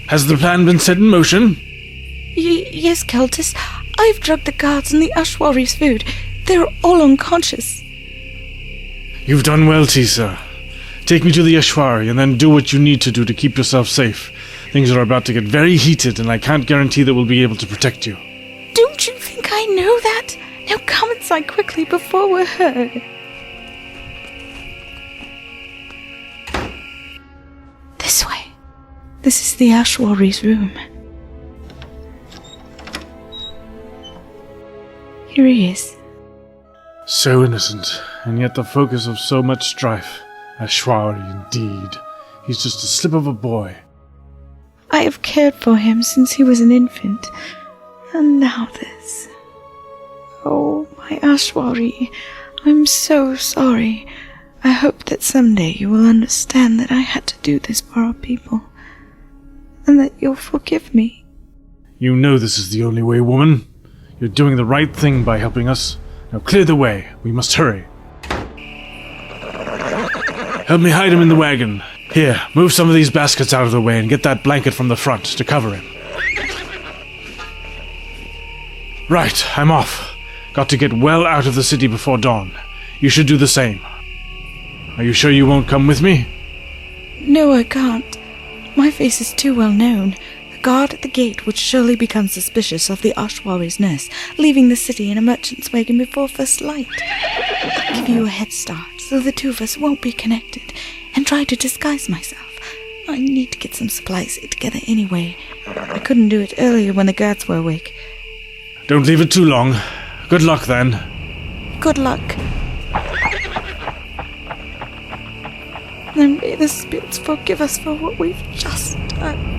Has the plan been set in motion? Yes, Keltis. I've drugged the guards and the Ashwari's food. They're all unconscious. You've done well, Tesa. Take me to the Ashwari and then do what you need to do to keep yourself safe. Things are about to get very heated and I can't guarantee that we'll be able to protect you. Don't you think I know that? Now come inside quickly before we're heard. This way. This is the Ashwari's room. Here he is. So innocent, and yet the focus of so much strife. Ashwari, indeed. He's just a slip of a boy. I have cared for him since he was an infant. And now this. Oh, my Ashwari, I'm so sorry. I hope that someday you will understand that I had to do this for our people. And that you'll forgive me. You know this is the only way, woman. You're doing the right thing by helping us. Now clear the way. We must hurry. Help me hide him in the wagon. Here, move some of these baskets out of the way and get that blanket from the front to cover him. Right, I'm off. Got to get well out of the city before dawn. You should do the same. Are you sure you won't come with me? No, I can't. My face is too well known. The guard at the gate would surely become suspicious of the Ashwari's nurse, leaving the city in a merchant's wagon before first light. I'll give you a head start, so the two of us won't be connected, and try to disguise myself. I need to get some supplies together anyway. I couldn't do it earlier when the guards were awake. Don't leave it too long. Good luck, then. Good luck. And may the spirits forgive us for what we've just done.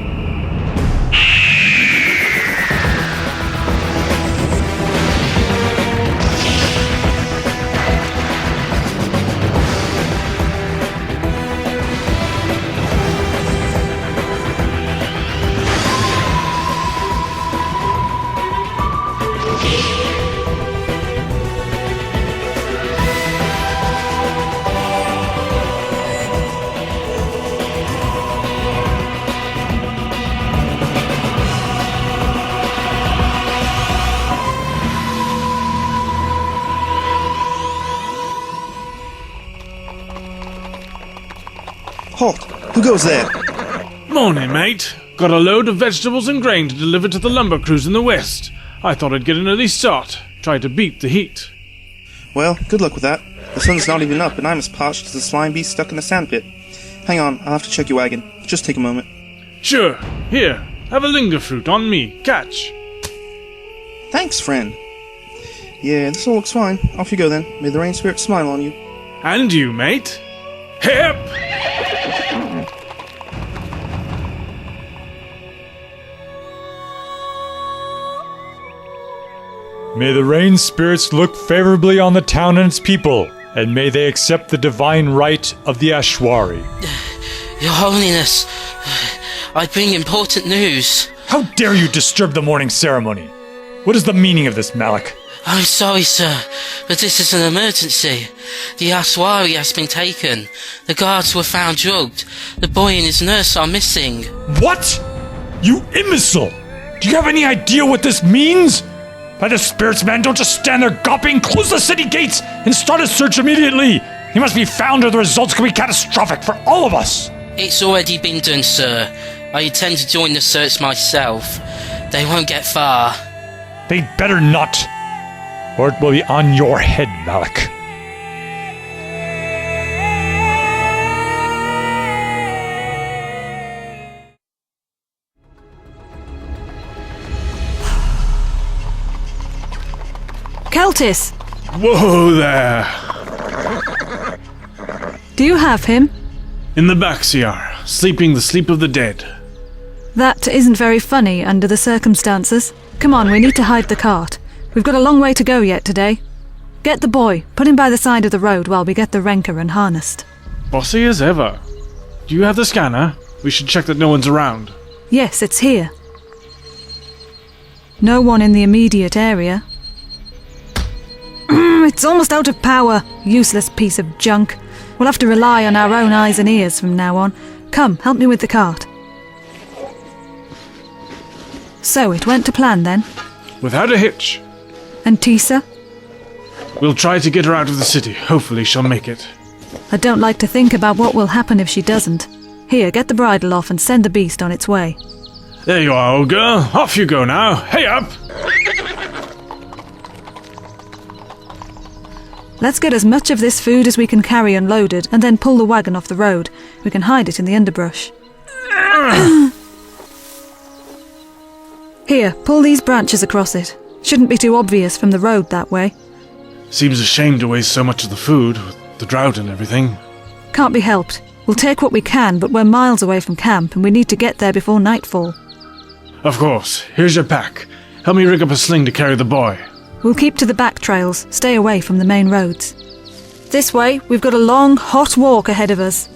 Halt! Who goes there? Morning, mate. Got a load of vegetables and grain to deliver to the lumber crews in the west. I thought I'd get an early start. Try to beat the heat. Well, good luck with that. The sun's not even up and I'm as parched as a slime beast stuck in a sandpit. Hang on, I'll have to check your wagon. Just take a moment. Sure. Here, have a linger fruit on me. Catch. Thanks, friend. Yeah, this all looks fine. Off you go then. May the rain spirit smile on you. And you, mate. Hip! May the rain spirits look favorably on the town and its people, and may they accept the divine right of the Ashwari. Your Holiness, I bring important news. How dare you disturb the morning ceremony? What is the meaning of this, Malik? I'm sorry, sir, but this is an emergency. The Ashwari has been taken. The guards were found drugged. The boy and his nurse are missing. What? You imbecile! Do you have any idea what this means? By the spirits, man, don't just stand there gawping. Close the city gates and start a search immediately. He must be found or the results could be catastrophic for all of us. It's already been done, sir. I intend to join the search myself. They won't get far. They'd better not, or it will be on your head, Malik. Keltis! Whoa there! Do you have him? In the back, Ciar, sleeping the sleep of the dead. That isn't very funny under the circumstances. Come on, we need to hide the cart. We've got a long way to go yet today. Get the boy, put him by the side of the road while we get the Renker unharnessed. Bossy as ever. Do you have the scanner? We should check that no one's around. Yes, it's here. No one in the immediate area. It's almost out of power. Useless piece of junk. We'll have to rely on our own eyes and ears from now on. Come, help me with the cart. So it went to plan then? Without a hitch. And Tesa? We'll try to get her out of the city. Hopefully she'll make it. I don't like to think about what will happen if she doesn't. Here, get the bridle off and send the beast on its way. There you are, old girl. Off you go now. Hey up! Let's get as much of this food as we can carry unloaded and then pull the wagon off the road. We can hide it in the underbrush. Here, pull these branches across it. Shouldn't be too obvious from the road that way. Seems a shame to waste so much of the food, with the drought and everything. Can't be helped. We'll take what we can, but we're miles away from camp and we need to get there before nightfall. Of course. Here's your pack. Help me rig up a sling to carry the boy. We'll keep to the back trails, stay away from the main roads. This way, we've got a long, hot walk ahead of us.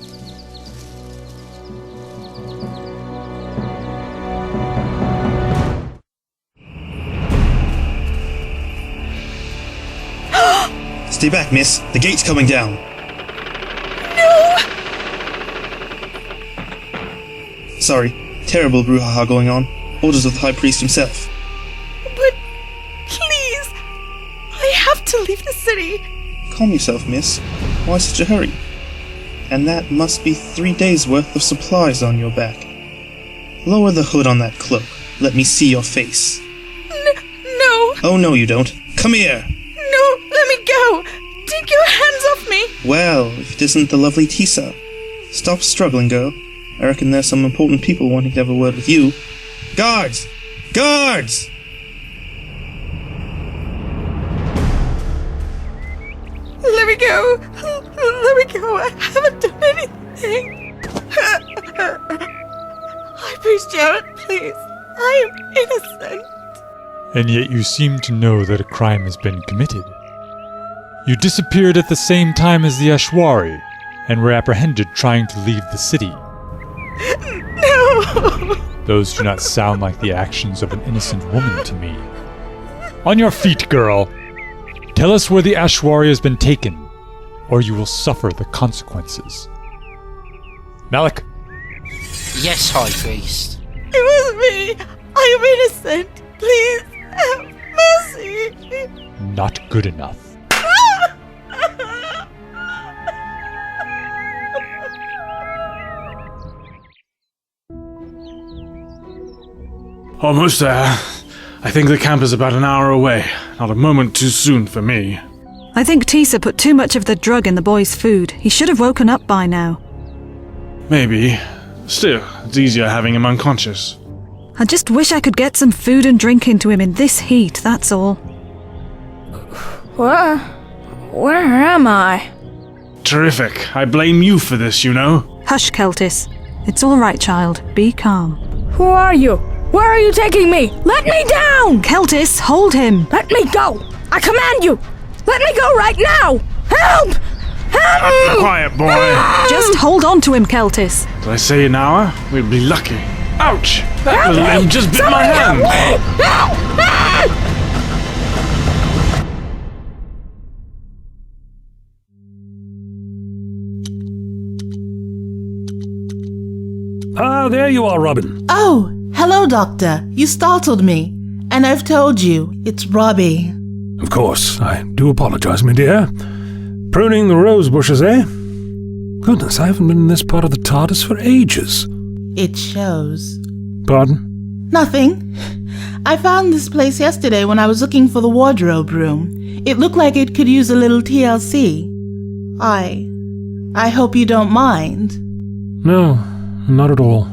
Stay back, miss. The gate's coming down. No! Sorry. Terrible brouhaha going on. Orders of the High Priest himself. But please, I have to leave the city. Calm yourself, miss. Why such a hurry? And that must be 3 days' worth of supplies on your back. Lower the hood on that cloak. Let me see your face. No. Oh, no, you don't. Come here! No, let me go. Take your hands off me. Well, if it isn't the lovely Tesa. Stop struggling, girl. I reckon there's some important people wanting to have a word with you. Guards! Guards! Let me go. Let me go. I haven't done anything. High Priest Jarrett, please. I am innocent. And yet you seem to know that a crime has been committed. You disappeared at the same time as the Ashwari, and were apprehended trying to leave the city. No. Those do not sound like the actions of an innocent woman to me. On your feet, girl! Tell us where the Ashwari has been taken, or you will suffer the consequences. Malik? Yes, High Priest. It was me. I am innocent. Please, have mercy. Not good enough. Almost there. I think the camp is about an hour away. Not a moment too soon for me. I think Tesa put too much of the drug in the boy's food. He should have woken up by now. Maybe. Still, it's easier having him unconscious. I just wish I could get some food and drink into him in this heat, that's all. Where am I? Terrific. I blame you for this, you know. Hush, Keltis. It's all right, child. Be calm. Who are you? Where are you taking me? Let me down! Keltis, hold him! Let me go! I command you! Let me go right now! Help! Help! Quiet, boy. Just hold on to him, Keltis. Did I say an hour? We'd be lucky. Ouch! That little limb just bit my hand! Ah, there you are, Robin. Oh, hello, Doctor. You startled me. And I've told you, it's Robbie. Of course, I do apologize, my dear. Pruning the rose bushes, eh? Goodness, I haven't been in this part of the TARDIS for ages. It shows. Pardon? Nothing. I found this place yesterday when I was looking for the wardrobe room. It looked like it could use a little TLC. I hope you don't mind. No, not at all.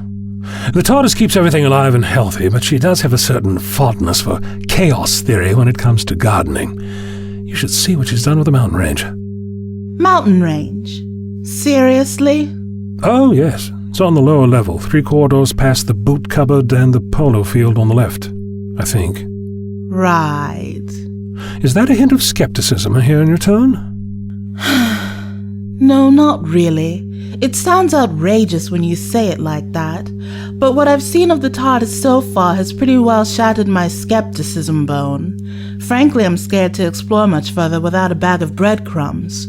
The TARDIS keeps everything alive and healthy, but she does have a certain fondness for chaos theory when it comes to gardening. You should see what she's done with the mountain range. Mountain range? Seriously? Oh, yes. It's on the lower level, 3 corridors past the boot cupboard and the polo field on the left, I think. Right. Is that a hint of skepticism I hear in your tone? No, not really. It sounds outrageous when you say it like that, but what I've seen of the TARDIS so far has pretty well shattered my skepticism bone. Frankly, I'm scared to explore much further without a bag of breadcrumbs,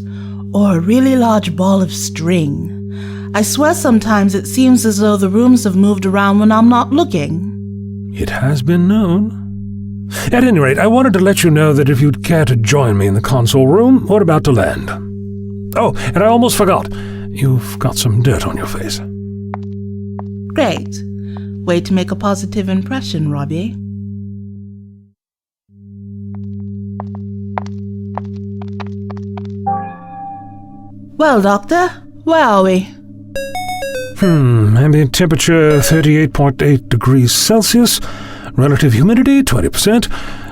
or a really large ball of string. I swear sometimes it seems as though the rooms have moved around when I'm not looking. It has been known. At any rate, I wanted to let you know that if you'd care to join me in the console room, we're about to land. Oh, and I almost forgot. You've got some dirt on your face. Great. Way to make a positive impression, Robbie. Well, Doctor, where are we? Ambient temperature 38.8 degrees Celsius, relative humidity 20%,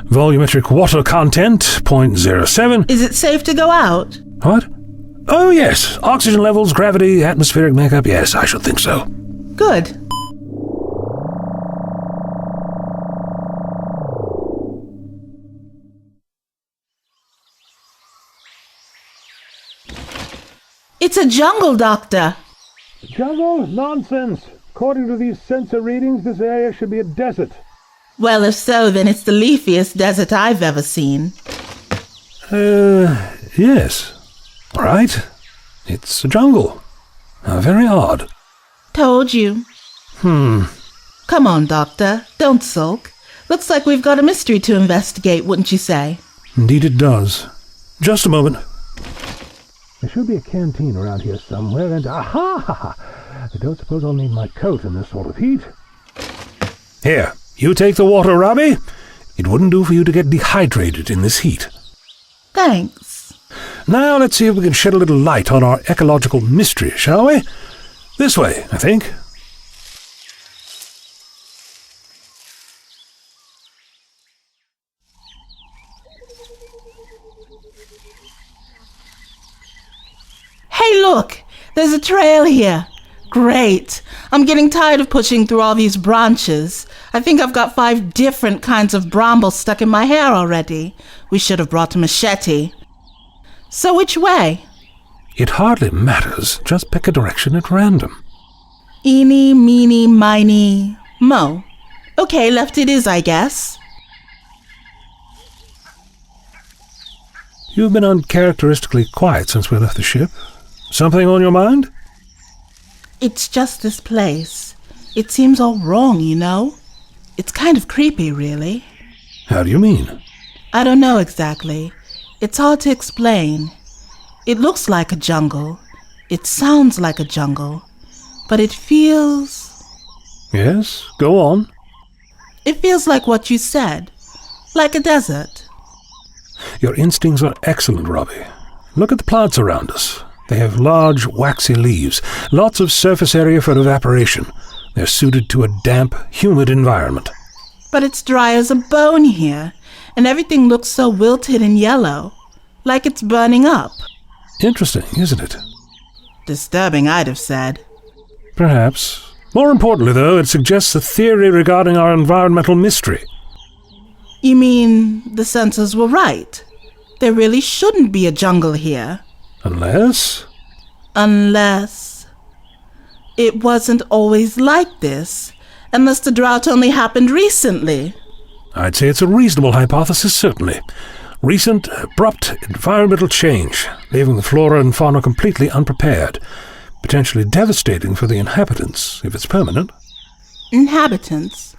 volumetric water content 0.07. Is it safe to go out? What? Oh, yes. Oxygen levels, gravity, atmospheric makeup. Yes, I should think so. Good. It's a jungle, Doctor. Jungle? Nonsense. According to these sensor readings, this area should be a desert. Well, if so, then it's the leafiest desert I've ever seen. Yes. All right. It's a jungle. How very odd. Told you. Come on, Doctor. Don't sulk. Looks like we've got a mystery to investigate, wouldn't you say? Indeed it does. Just a moment. There should be a canteen around here somewhere, and aha! I don't suppose I'll need my coat in this sort of heat. Here, you take the water, Robbie. It wouldn't do for you to get dehydrated in this heat. Thanks. Now let's see if we can shed a little light on our ecological mystery, shall we? This way, I think. Hey, look! There's a trail here. Great. I'm getting tired of pushing through all these branches. I think I've got 5 different kinds of brambles stuck in my hair already. We should have brought a machete. So which way? It hardly matters. Just pick a direction at random. Eeny, meeny, miny, mo. Okay, left it is, I guess. You've been uncharacteristically quiet since we left the ship. Something on your mind? It's just this place. It seems all wrong, you know? It's kind of creepy, really. How do you mean? I don't know exactly. It's hard to explain. It looks like a jungle. It sounds like a jungle. But it feels... Yes, go on. It feels like what you said. Like a desert. Your instincts are excellent, Robbie. Look at the plants around us. They have large, waxy leaves, lots of surface area for evaporation. They're suited to a damp, humid environment. But it's dry as a bone here, and everything looks so wilted and yellow, like it's burning up. Interesting, isn't it? Disturbing, I'd have said. Perhaps. More importantly, though, it suggests a theory regarding our environmental mystery. You mean the sensors were right? There really shouldn't be a jungle here. Unless? Unless it wasn't always like this. Unless the drought only happened recently. I'd say it's a reasonable hypothesis, certainly. Recent, abrupt environmental change, leaving the flora and fauna completely unprepared. Potentially devastating for the inhabitants, if it's permanent. Inhabitants?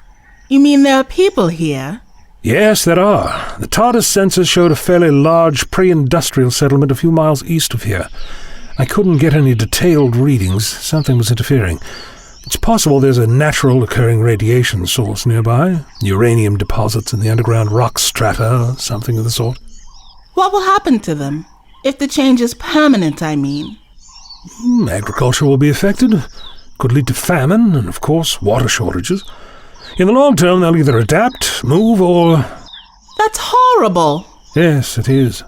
You mean there are people here? Yes, there are. The TARDIS sensors showed a fairly large pre-industrial settlement a few miles east of here. I couldn't get any detailed readings. Something was interfering. It's possible there's a natural occurring radiation source nearby. Uranium deposits in the underground rock strata, something of the sort. What will happen to them? If the change is permanent, I mean. Agriculture will be affected. Could lead to famine and, of course, water shortages. In the long term, they'll either adapt, move, or... That's horrible! Yes, it is.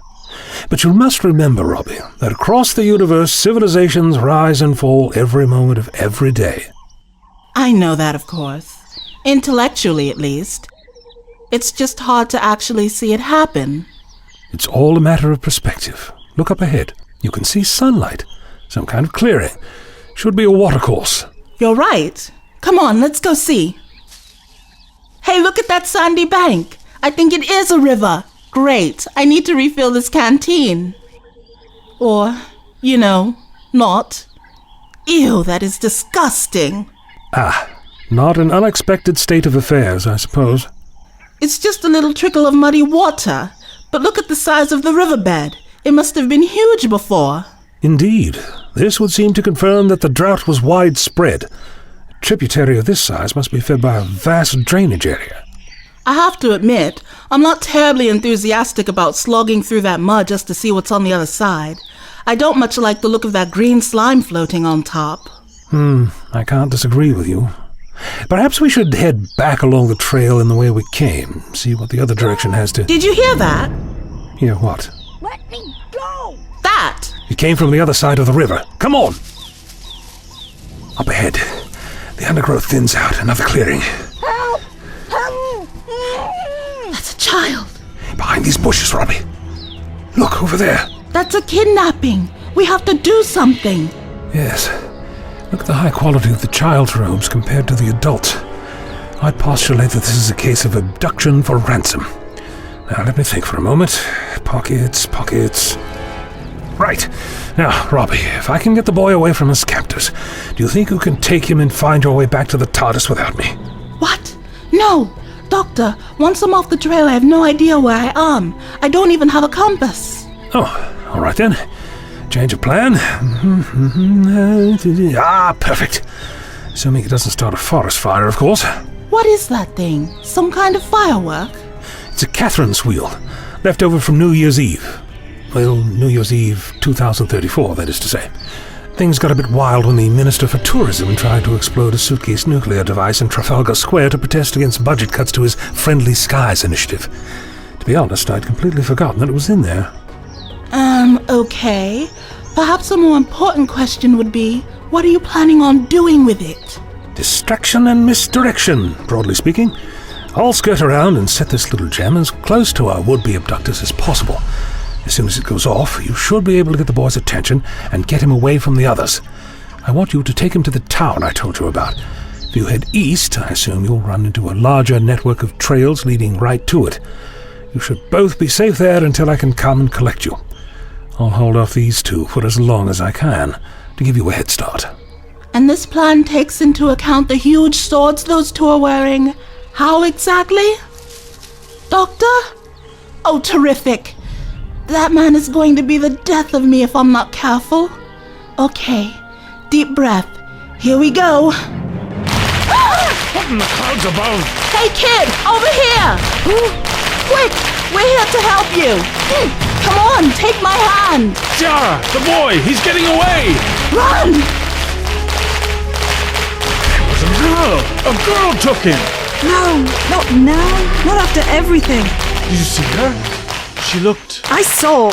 But you must remember, Robbie, that across the universe, civilizations rise and fall every moment of every day. I know that, of course. Intellectually, at least. It's just hard to actually see it happen. It's all a matter of perspective. Look up ahead. You can see sunlight. Some kind of clearing. Should be a watercourse. You're right. Come on, let's go see. Hey, look at that sandy bank. I think it is a river. Great. I need to refill this canteen. Or, not. Ew, that is disgusting. Ah, Not an unexpected state of affairs, I suppose. It's just a little trickle of muddy water. But look at the size of the riverbed. It must have been huge before. Indeed. This would seem to confirm that the drought was widespread. A tributary of this size must be fed by a vast drainage area. I have to admit, I'm not terribly enthusiastic about slogging through that mud just to see what's on the other side. I don't much like the look of that green slime floating on top. I can't disagree with you. Perhaps we should head back along the trail in the way we came, see what the other direction has to... Did you hear that? Hear what? Let me go! That! It came from the other side of the river. Come on! Up ahead. The undergrowth thins out. Another clearing. Help! Help! That's a child. Behind these bushes, Robbie. Look, over there. That's a kidnapping. We have to do something. Yes. Look at the high quality of the child's robes compared to the adults. I'd postulate that this is a case of abduction for ransom. Now, let me think for a moment. Pockets. Right. Now, Robbie, if I can get the boy away from his captors, do you think you can take him and find your way back to the TARDIS without me? What? No. Doctor, once I'm off the trail, I have no idea where I am. I don't even have a compass. Oh, all right then. Change of plan. Perfect. Assuming it doesn't start a forest fire, of course. What is that thing? Some kind of firework? It's a Catherine's wheel, left over from New Year's Eve. Well, New Year's Eve 2034, that is to say. Things got a bit wild when the Minister for Tourism tried to explode a suitcase nuclear device in Trafalgar Square to protest against budget cuts to his Friendly Skies initiative. To be honest, I'd completely forgotten that it was in there. Okay. Perhaps a more important question would be, what are you planning on doing with it? Distraction and misdirection, broadly speaking. I'll skirt around and set this little gem as close to our would-be abductors as possible. As soon as it goes off, you should be able to get the boy's attention and get him away from the others. I want you to take him to the town I told you about. If you head east, I assume you'll run into a larger network of trails leading right to it. You should both be safe there until I can come and collect you. I'll hold off these two for as long as I can, to give you a head start. And this plan takes into account the huge swords those two are wearing. How exactly? Doctor? Oh, terrific. That man is going to be the death of me if I'm not careful. Okay, deep breath. Here we go. What in the clouds above? Hey kid, over here! Quick, we're here to help you. Come on, take my hand. Ciara, the boy, he's getting away! Run! It was a girl took him! No, not now. Not after everything. Did you see her? She looked... I saw.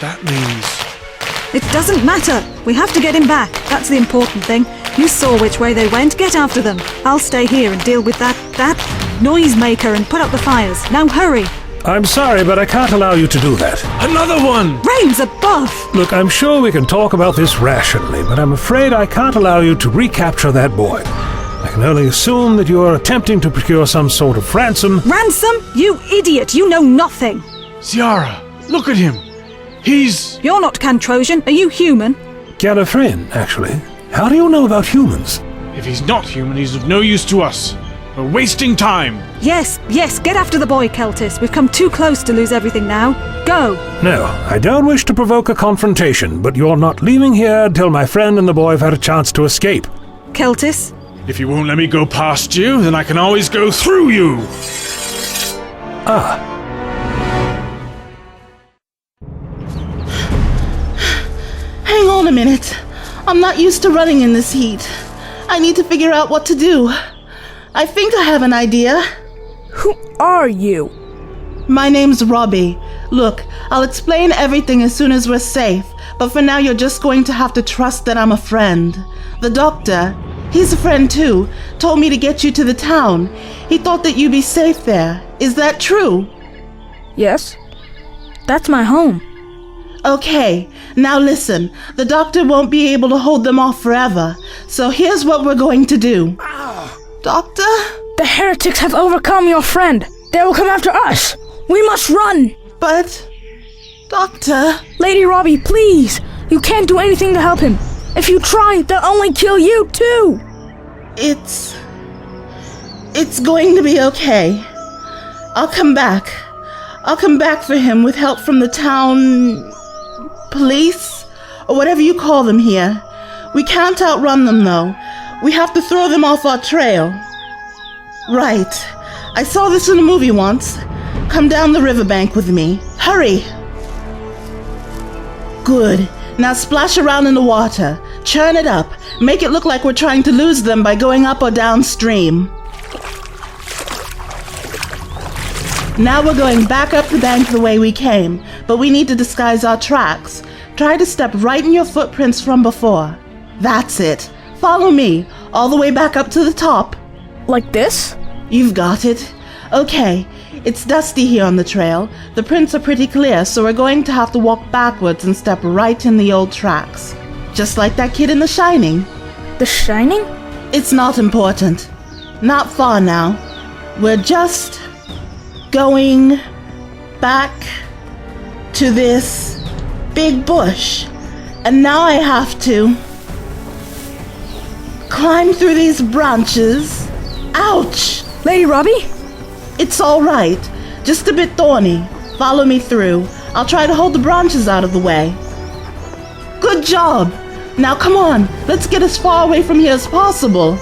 That means... It doesn't matter. We have to get him back. That's the important thing. You saw which way they went. Get after them. I'll stay here and deal with that noisemaker and put out the fires. Now hurry. I'm sorry, but I can't allow you to do that. Another one! Rain's above! Look, I'm sure we can talk about this rationally, but I'm afraid I can't allow you to recapture that boy. I can only assume that you are attempting to procure some sort of ransom. Ransom? You idiot! You know nothing! Ciara, look at him! He's... You're not Cantrosian. Are you human? Gallifreyan, actually. How do you know about humans? If he's not human, he's of no use to us. We're wasting time. Yes, get after the boy, Keltis. We've come too close to lose everything now. Go! No, I don't wish to provoke a confrontation, but you're not leaving here until my friend and the boy have had a chance to escape. Keltis? If you won't let me go past you, then I can always go through you! Ah. Hang on a minute. I'm not used to running in this heat. I need to figure out what to do. I think I have an idea. Who are you? My name's Robbie. Look, I'll explain everything as soon as we're safe, but for now you're just going to have to trust that I'm a friend. The doctor, he's a friend too, told me to get you to the town. He thought that you'd be safe there. Is that true? Yes. That's my home. Okay, now listen. The doctor won't be able to hold them off forever, so here's what we're going to do. Doctor? The heretics have overcome your friend. They will come after us. We must run. But... Doctor... Lady Robbie, please. You can't do anything to help him. If you try, they'll only kill you too. It's It's going to be okay. I'll come back. I'll come back for him with help from the town... police? Or whatever you call them here. We can't outrun them, though. We have to throw them off our trail. Right. I saw this in a movie once. Come down the riverbank with me. Hurry! Good. Now splash around in the water. Churn it up. Make it look like we're trying to lose them by going up or downstream. Now we're going back up the bank the way we came, but we need to disguise our tracks. Try to step right in your footprints from before. That's it. Follow me, all the way back up to the top. Like this? You've got it. Okay, it's dusty here on the trail. The prints are pretty clear, so we're going to have to walk backwards and step right in the old tracks. Just like that kid in The Shining. The Shining? It's not important. Not far now. We're just going back to this big bush. And now I have to climb through these branches. Ouch! Lady Robbie? It's all right. Just a bit thorny. Follow me through. I'll try to hold the branches out of the way. Good job! Now come on, let's get as far away from here as possible.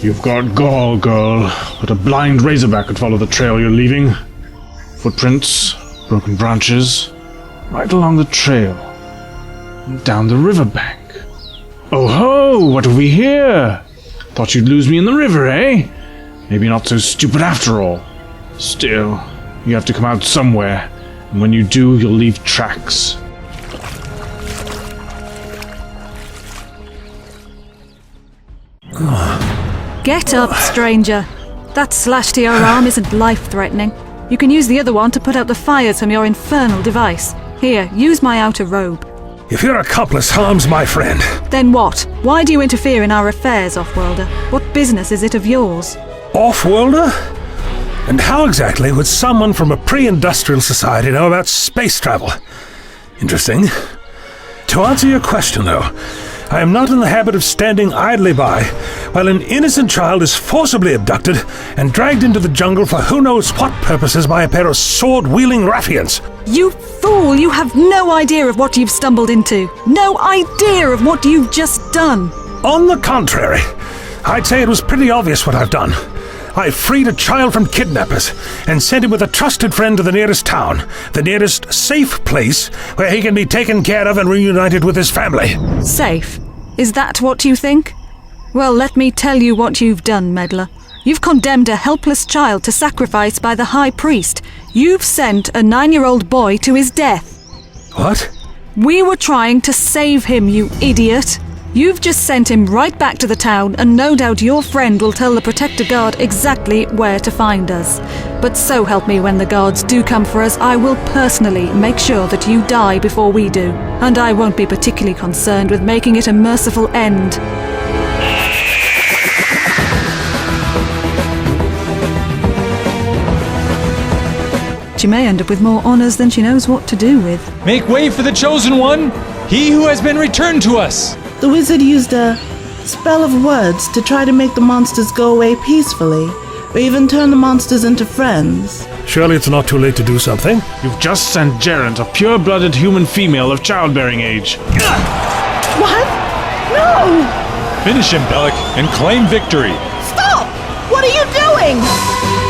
You've got gall, girl, but a blind razorback could follow the trail you're leaving. Footprints, broken branches, right along the trail, and down the riverbank. Oh ho, what have we here? Thought you'd lose me in the river, eh? Maybe not so stupid after all. Still, you have to come out somewhere, and when you do, you'll leave tracks. Get up, stranger. That slash to your arm isn't life-threatening. You can use the other one to put out the fires from your infernal device. Here, use my outer robe. If your accomplice harms my friend... Then what? Why do you interfere in our affairs, Off-Worlder? What business is it of yours? Off-Worlder? And how exactly would someone from a pre-industrial society know about space travel? Interesting. To answer your question, though, I am not in the habit of standing idly by while an innocent child is forcibly abducted and dragged into the jungle for who knows what purposes by a pair of sword-wielding ruffians. You fool! You have no idea of what you've stumbled into. No idea of what you've just done. On the contrary, I'd say it was pretty obvious what I've done. I freed a child from kidnappers and sent him with a trusted friend to the nearest town, the nearest safe place where he can be taken care of and reunited with his family. Safe? Is that what you think? Well, let me tell you what you've done, meddler. You've condemned a helpless child to sacrifice by the High Priest. You've sent a 9-year-old boy to his death. What? We were trying to save him, you idiot. You've just sent him right back to the town, and no doubt your friend will tell the Protector Guard exactly where to find us. But so help me, when the guards do come for us, I will personally make sure that you die before we do. And I won't be particularly concerned with making it a merciful end. She may end up with more honours than she knows what to do with. Make way for the Chosen One, he who has been returned to us. The wizard used a spell of words to try to make the monsters go away peacefully, or even turn the monsters into friends. Surely it's not too late to do something. You've just sent Gerent, a pure-blooded human female of childbearing age. What? No! Finish him, Bellic, and claim victory. Stop! What are you doing?